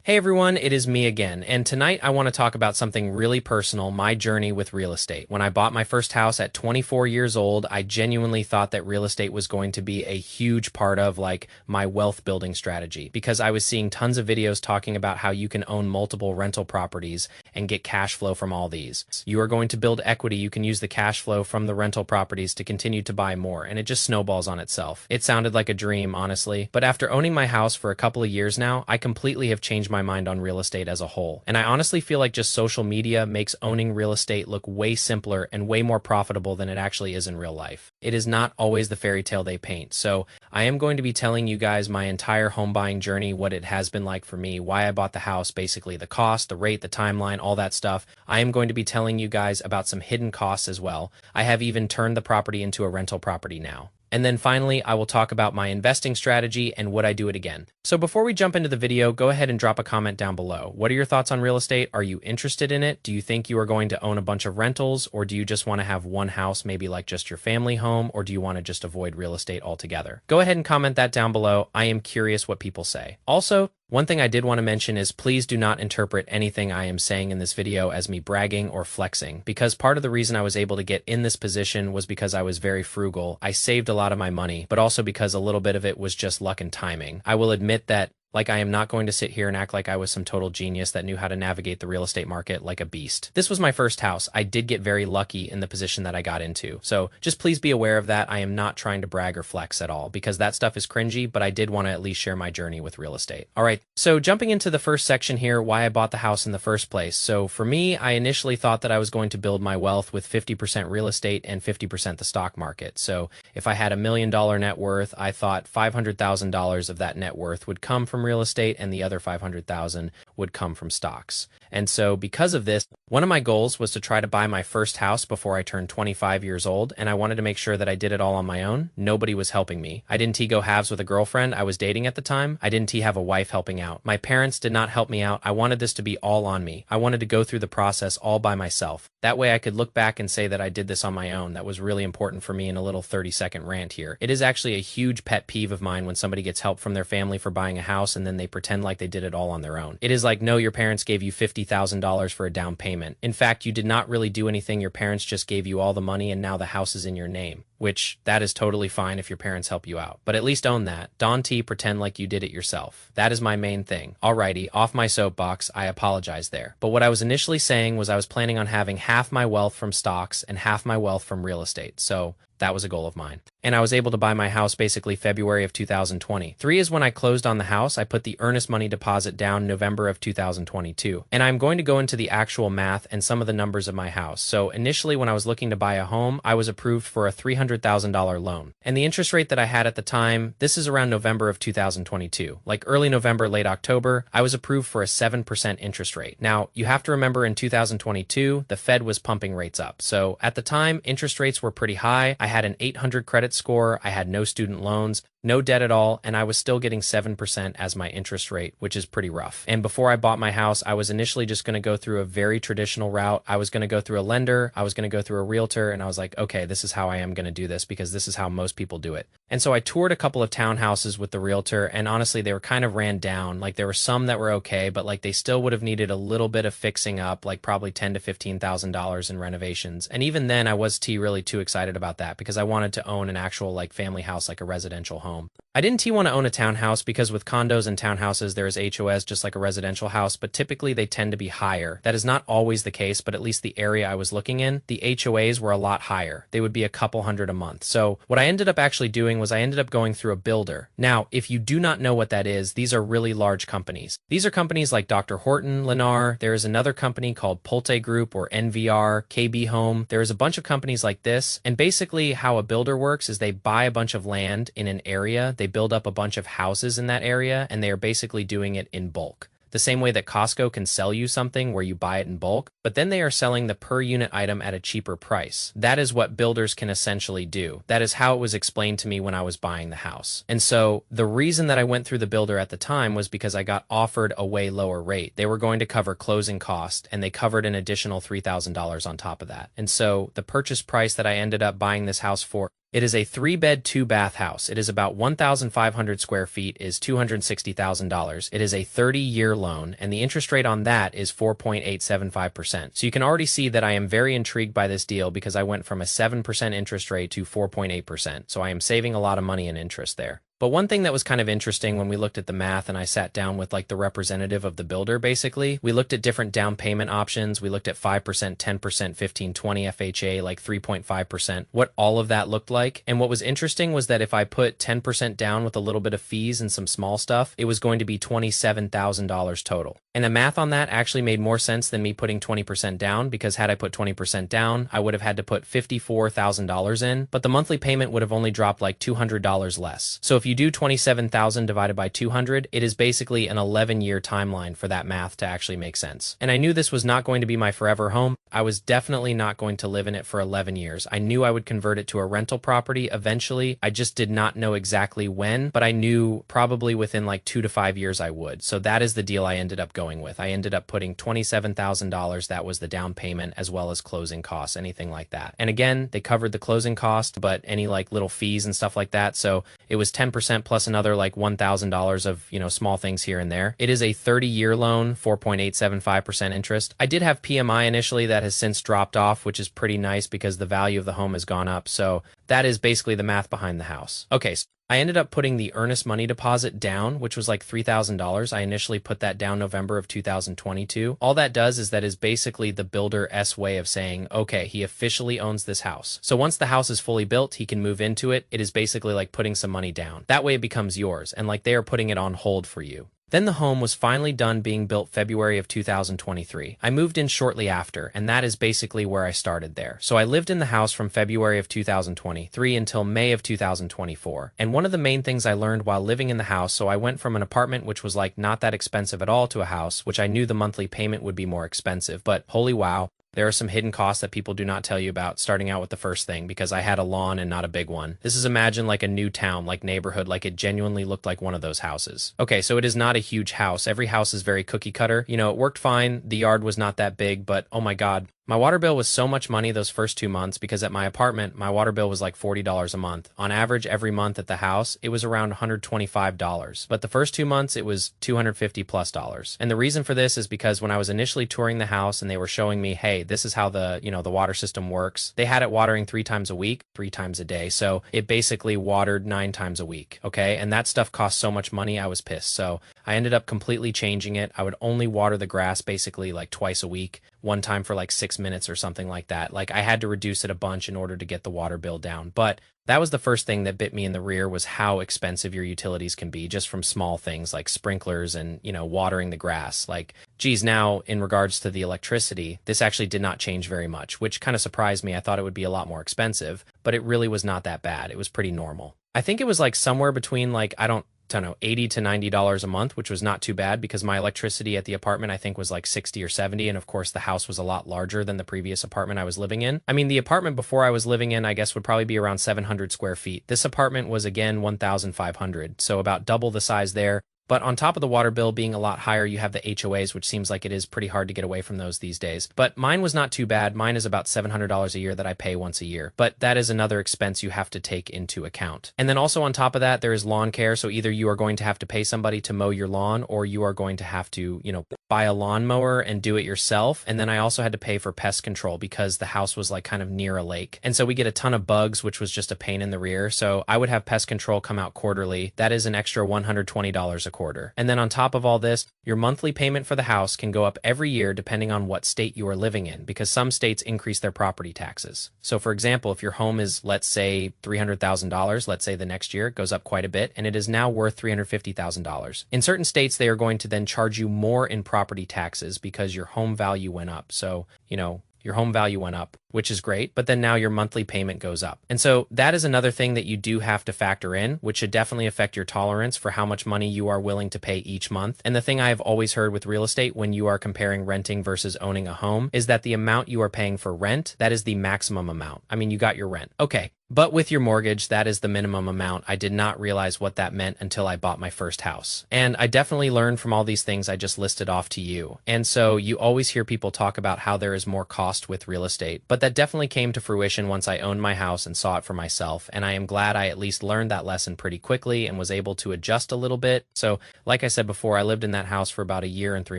Hey everyone, it is me again, and tonight I want to talk about something really personal, my journey with real estate. When I bought my first house at 24 years old, I genuinely thought that real estate was going to be a huge part of my wealth building strategy because I was seeing tons of videos talking about how you can own multiple rental properties and get cash flow from all these. You are going to build equity, you can use the cash flow from the rental properties to continue to buy more, and it just snowballs on itself. It sounded like a dream, honestly, but after owning my house for a couple of years now, I completely have changed my mind on real estate as a whole. And I honestly feel like just social media makes owning real estate look way simpler and way more profitable than it actually is in real life. It is not always the fairy tale they paint. So I am going to be telling you guys my entire home buying journey, what it has been like for me, why I bought the house, basically the cost, the rate, the timeline, all that stuff. I am going to be telling you guys about some hidden costs as well. I have even turned the property into a rental property now. And then finally, I will talk about my investing strategy and would I do it again. So before we jump into the video, go ahead and drop a comment down below. What are your thoughts on real estate? Are you interested in it? Do you think you are going to own a bunch of rentals, or do you just want to have one house, maybe like just your family home, or do you want to just avoid real estate altogether? Go ahead and comment that down below. I am curious what people say. Also, one thing I did want to mention is please do not interpret anything I am saying in this video as me bragging or flexing, because part of the reason I was able to get in this position was because I was very frugal. I saved a lot of my money, but also because a little bit of it was just luck and timing. I will admit that I am not going to sit here and act like I was some total genius that knew how to navigate the real estate market like a beast. This was my first house. I did get very lucky in the position that I got into. So just please be aware of that. I am not trying to brag or flex at all because that stuff is cringy, but I did want to at least share my journey with real estate. All right, so jumping into the first section here, why I bought the house in the first place. So for me, I initially thought that I was going to build my wealth with 50% real estate and 50% the stock market. So if I had $1 million net worth, I thought $500,000 of that net worth would come from real estate and the other 500,000 would come from stocks. And so because of this, one of my goals was to try to buy my first house before I turned 25 years old, and I wanted to make sure that I did it all on my own. Nobody was helping me. I didn't go halves with a girlfriend I was dating at the time. I didn't have a wife helping out. My parents did not help me out. I wanted this to be all on me. I wanted to go through the process all by myself. That way I could look back and say that I did this on my own. That was really important for me in a little 30-second rant here. It is actually a huge pet peeve of mine when somebody gets help from their family for buying a house and then they pretend like they did it all on their own. It is like, no, your parents gave you $50,000 for a down payment. In fact, you did not really do anything. Your parents just gave you all the money and now the house is in your name, which that is totally fine if your parents help you out. But at least own that. Don T, pretend like you did it yourself. That is my main thing. Alrighty, off my soapbox, I apologize there. But what I was initially saying was I was planning on having half my wealth from stocks and half my wealth from real estate. So that was a goal of mine. And I was able to buy my house basically February of 2020. 3 is when I closed on the house. I put the earnest money deposit down November of 2022. And I'm going to go into the actual math and some of the numbers of my house. So initially when I was looking to buy a home, I was approved for a $300,000 loan. And the interest rate that I had at the time, this is around November of 2022. Like early November, late October, I was approved for a 7% interest rate. Now, you have to remember in 2022, the Fed was pumping rates up. So at the time, interest rates were pretty high. I had an 800 credit score, I had no student loans, no debt at all, and I was still getting 7% as my interest rate, which is pretty rough. And before I bought my house, I was initially just going to go through a very traditional route. I was going to go through a lender, I was going to go through a realtor, and I was like, okay, this is how I am going to do this because this is how most people do it. And so I toured a couple of townhouses with the realtor, and honestly, they were kind of ran down. Like there were some that were okay, but like they still would have needed a little bit of fixing up, like probably $10,000 to $15,000 in renovations. And even then, I was really too excited about that because I wanted to own an actual like family house, like a residential home. I didn't want to own a townhouse because with condos and townhouses, there is HOS just like a residential house, but typically they tend to be higher. That is not always the case, but at least the area I was looking in, the HOAs were a lot higher. They would be a couple hundred a month. So what I ended up actually doing was I ended up going through a builder. Now, if you do not know what that is, these are really large companies. These are companies like Dr. Horton, Lennar. There is another company called Pulte Group or NVR, KB Home. There is a bunch of companies like this. And basically how a builder works is they buy a bunch of land in an area. They build up a bunch of houses in that area, and they are basically doing it in bulk. The same way that Costco can sell you something where you buy it in bulk, but then they are selling the per unit item at a cheaper price. That is what builders can essentially do. That is how it was explained to me when I was buying the house. And so the reason that I went through the builder at the time was because I got offered a way lower rate. They were going to cover closing cost, and they covered an additional $3,000 on top of that. And so the purchase price that I ended up buying this house for, It is a 3-bed, 2-bath house. It is about 1,500 square feet, is $260,000. It is a 30-year loan, and the interest rate on that is 4.875%. So you can already see that I am very intrigued by this deal because I went from a 7% interest rate to 4.8%. So I am saving a lot of money in interest there. But one thing that was kind of interesting when we looked at the math and I sat down with like the representative of the builder, basically, we looked at different down payment options. We looked at 5%, 10%, 15, 20 FHA, like 3.5%, what all of that looked like. And what was interesting was that if I put 10% down with a little bit of fees and some small stuff, it was going to be $27,000 total. And the math on that actually made more sense than me putting 20% down, because had I put 20% down, I would have had to put $54,000 in, but the monthly payment would have only dropped like $200 less. So if you do 27,000 divided by 200, it is basically an 11-year timeline for that math to actually make sense. And I knew this was not going to be my forever home. I was definitely not going to live in it for 11 years. I knew I would convert it to a rental property eventually. I just did not know exactly when, but I knew probably within like 2 to 5 years I would. So that is the deal I ended up going with. I ended up putting $27,000. That was the down payment as well as closing costs, anything like that. And again, they covered the closing cost, but any like little fees and stuff like that. So it was 10% plus another like $1,000 of, small things here and there. It is a 30-year loan, 4.875% interest. I did have PMI initially that has since dropped off, which is pretty nice because the value of the home has gone up. So that is basically the math behind the house. Okay, so I ended up putting the earnest money deposit down, which was like $3,000. I initially put that down November of 2022. All that does is that is basically the builder-esque way of saying, okay, he officially owns this house. So once the house is fully built, he can move into it. It is basically like putting some money down. That way it becomes yours, and like they are putting it on hold for you. Then the home was finally done being built February of 2023. I moved in shortly after, and that is basically where I started there. So I lived in the house from February of 2023 until May of 2024. And one of the main things I learned while living in the house, so I went from an apartment which was like not that expensive at all to a house, which I knew the monthly payment would be more expensive, but holy wow. There are some hidden costs that people do not tell you about starting out with the first thing, because I had a lawn and not a big one. This is imagine like a new town, like neighborhood, like it genuinely looked like one of those houses. Okay, so it is not a huge house. Every house is very cookie cutter. It worked fine. The yard was not that big, but oh my God. My water bill was so much money those first 2 months because at my apartment, my water bill was like $40 a month. On average, every month at the house, it was around $125. But the first 2 months, it was $250+. And the reason for this is because when I was initially touring the house and they were showing me, hey, this is how the water system works, they had it watering 3 times a week, 3 times a day. So it basically watered 9 times a week. Okay. And that stuff cost so much money, I was pissed. So I ended up completely changing it. I would only water the grass basically like twice a week, one time for like 6 minutes or something like that. Like I had to reduce it a bunch in order to get the water bill down. But that was the first thing that bit me in the rear, was how expensive your utilities can be just from small things like sprinklers and, watering the grass. Like, geez, now in regards to the electricity, this actually did not change very much, which kind of surprised me. I thought it would be a lot more expensive, but it really was not that bad. It was pretty normal. I think it was like somewhere between like, I don't know, $80 to $90 a month, which was not too bad because my electricity at the apartment I think was like 60 or 70. And of course the house was a lot larger than the previous apartment I was living in. I mean, the apartment before I was living in, I guess would probably be around 700 square feet. This apartment was again 1,500. So about double the size there. But on top of the water bill being a lot higher, you have the HOAs, which seems like it is pretty hard to get away from those these days. But mine was not too bad. Mine is about $700 a year that I pay once a year. But that is another expense you have to take into account. And then also on top of that, there is lawn care. So either you are going to have to pay somebody to mow your lawn, or you are going to have to, buy a lawnmower and do it yourself. And then I also had to pay for pest control because the house was like kind of near a lake. And so we get a ton of bugs, which was just a pain in the rear. So I would have pest control come out quarterly. That is an extra $120 a quarter. And then on top of all this, your monthly payment for the house can go up every year depending on what state you are living in, because some states increase their property taxes. So for example, if your home is, let's say, $300,000, let's say the next year it goes up quite a bit and it is now worth $350,000. In certain states, they are going to then charge you more in property taxes because your home value went up. So, your home value went up, which is great, but then now your monthly payment goes up. And so that is another thing that you do have to factor in, which should definitely affect your tolerance for how much money you are willing to pay each month. And the thing I have always heard with real estate when you are comparing renting versus owning a home is that the amount you are paying for rent, that is the maximum amount. I mean, you got your rent. Okay. But with your mortgage, that is the minimum amount. I did not realize what that meant until I bought my first house. And I definitely learned from all these things I just listed off to you. And so you always hear people talk about how there is more cost with real estate, but that that definitely came to fruition once I owned my house and saw it for myself, and I am glad I at least learned that lesson pretty quickly and was able to adjust a little bit. So, like I said before, I lived in that house for about a year and 3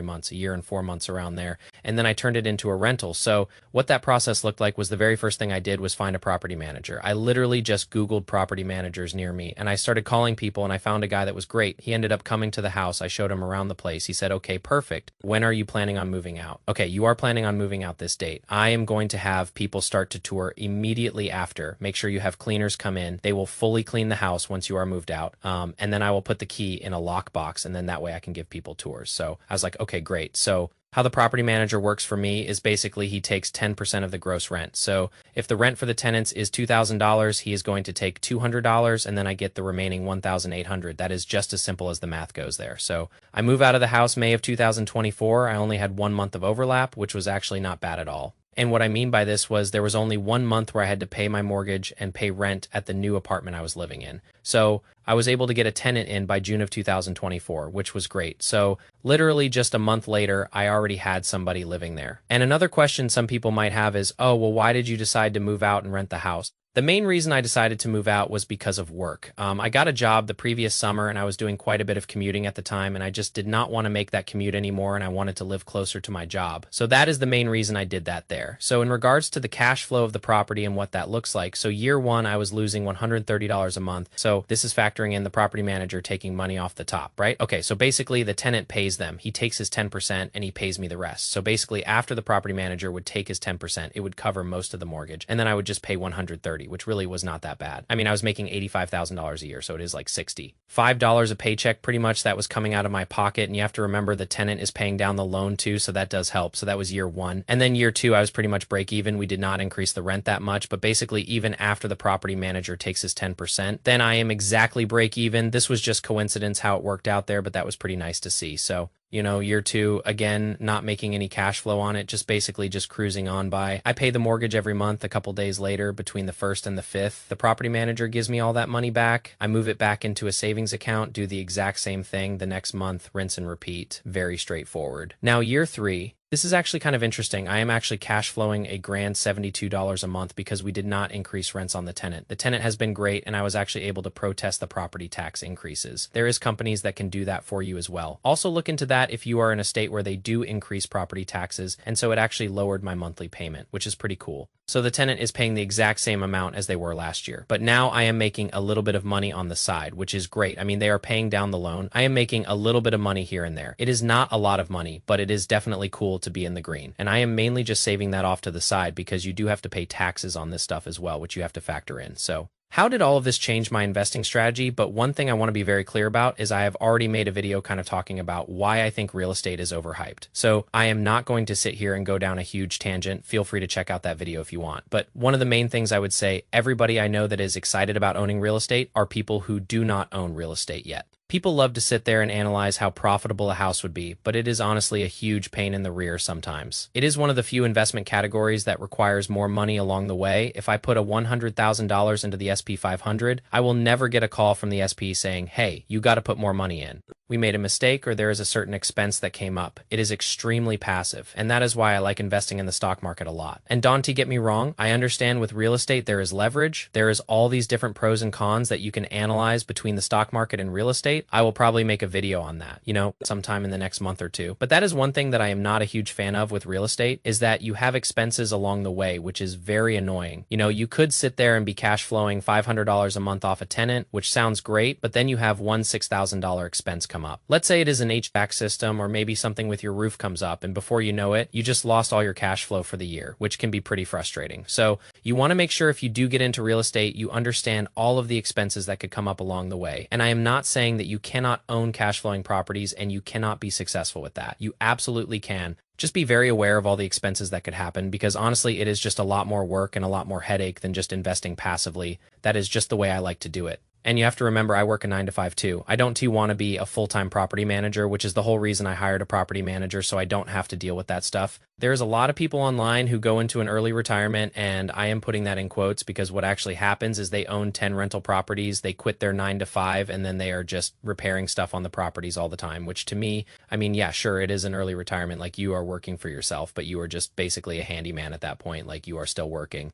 months, a year and 4 months around there, and then I turned it into a rental. So, what that process looked like was the very first thing I did was find a property manager. I literally just Googled property managers near me, and I started calling people, and I found a guy that was great. He ended up coming to the house. I showed him around the place. He said, "Okay, perfect. When are you planning on moving out?" "Okay, you are planning on moving out this date. I am going to have people start to tour immediately after. Make sure you have cleaners come in. They will fully clean the house once you are moved out. And then I will put the key in a lockbox, and then that way I can give people tours." So I was like, okay, great. So how the property manager works for me is basically he takes 10% of the gross rent. So if the rent for the tenants is $2,000, he is going to take $200, and then I get the remaining $1,800. That is just as simple as the math goes there. So I move out of the house May of 2024. I only had 1 month of overlap, which was actually not bad at all. And what I mean by this was there was only 1 month where I had to pay my mortgage and pay rent at the new apartment I was living in. So I was able to get a tenant in by June of 2024, which was great. So literally just a month later, I already had somebody living there. And another question some people might have is, oh, well, why did you decide to move out and rent the house? The main reason I decided to move out was because of work. I got a job the previous summer, and I was doing quite a bit of commuting at the time, and I just did not want to make that commute anymore, and I wanted to live closer to my job. So that is the main reason I did that there. So in regards to the cash flow of the property and what that looks like, so year one, I was losing $130 a month. So this is factoring in the property manager taking money off the top, right? Okay, so basically the tenant pays them. He takes his 10% and he pays me the rest. So basically after the property manager would take his 10%, it would cover most of the mortgage, and then I would just pay $130, which really was not that bad. I mean, I was making $85,000 a year, so it is like $65 a paycheck pretty much that was coming out of my pocket. And you have to remember the tenant is paying down the loan too, so that does help. So that was year one. And then year two, I was pretty much break even. We did not increase the rent that much, but basically even after the property manager takes his 10%, then I am exactly break even. This was just coincidence how it worked out there, but that was pretty nice to see. So year two, again, not making any cash flow on it, just basically just cruising on by. I pay the mortgage every month. A couple days later, between the 1st and the 5th, the property manager gives me all that money back. I move it back into a savings account, do the exact same thing the next month, rinse and repeat. Very straightforward. Now, year three, this is actually kind of interesting. I am actually cash flowing a grand $72 a month because we did not increase rents on the tenant. The tenant has been great, and I was actually able to protest the property tax increases. There is companies that can do that for you as well. Also look into that if you are in a state where they do increase property taxes, and so it actually lowered my monthly payment, which is pretty cool. So the tenant is paying the exact same amount as they were last year. But now I am making a little bit of money on the side, which is great. I mean, they are paying down the loan. I am making a little bit of money here and there. It is not a lot of money, but it is definitely cool to be in the green. And I am mainly just saving that off to the side because you do have to pay taxes on this stuff as well, which you have to factor in. So how did all of this change my investing strategy? But one thing I want to be very clear about is I have already made a video kind of talking about why I think real estate is overhyped. So I am not going to sit here and go down a huge tangent. Feel free to check out that video if you want. But one of the main things I would say, everybody I know that is excited about owning real estate are people who do not own real estate yet. People love to sit there and analyze how profitable a house would be, but it is honestly a huge pain in the rear sometimes. It is one of the few investment categories that requires more money along the way. If I put a $100,000 into the SP 500, I will never get a call from the SP saying, "Hey, you got to put more money in. We made a mistake," or "there is a certain expense that came up." It is extremely passive, and that is why I like investing in the stock market a lot. And don't get me wrong, I understand with real estate there is leverage. There is all these different pros and cons that you can analyze between the stock market and real estate. I will probably make a video on that, sometime in the next month or two. But that is one thing that I am not a huge fan of with real estate, is that you have expenses along the way, which is very annoying. You could sit there and be cash flowing $500 a month off a tenant, which sounds great, but then you have one $6,000 expense come up. Let's say it is an HVAC system, or maybe something with your roof comes up, and before you know it, you just lost all your cash flow for the year, which can be pretty frustrating. So you want to make sure if you do get into real estate, you understand all of the expenses that could come up along the way. And I am not saying that you cannot own cash flowing properties and you cannot be successful with that. You absolutely can. Just be very aware of all the expenses that could happen, because honestly, it is just a lot more work and a lot more headache than just investing passively. That is just the way I like to do it. And you have to remember, I work a 9 to 5 too. I don't too want to be a full-time property manager, which is the whole reason I hired a property manager so I don't have to deal with that stuff. There's a lot of people online who go into an early retirement, and I am putting that in quotes because what actually happens is they own 10 rental properties, they quit their 9 to 5, and then they are just repairing stuff on the properties all the time, which to me, I mean, yeah, sure, it is an early retirement. Like you are working for yourself, but you are just basically a handyman at that point. Like you are still working.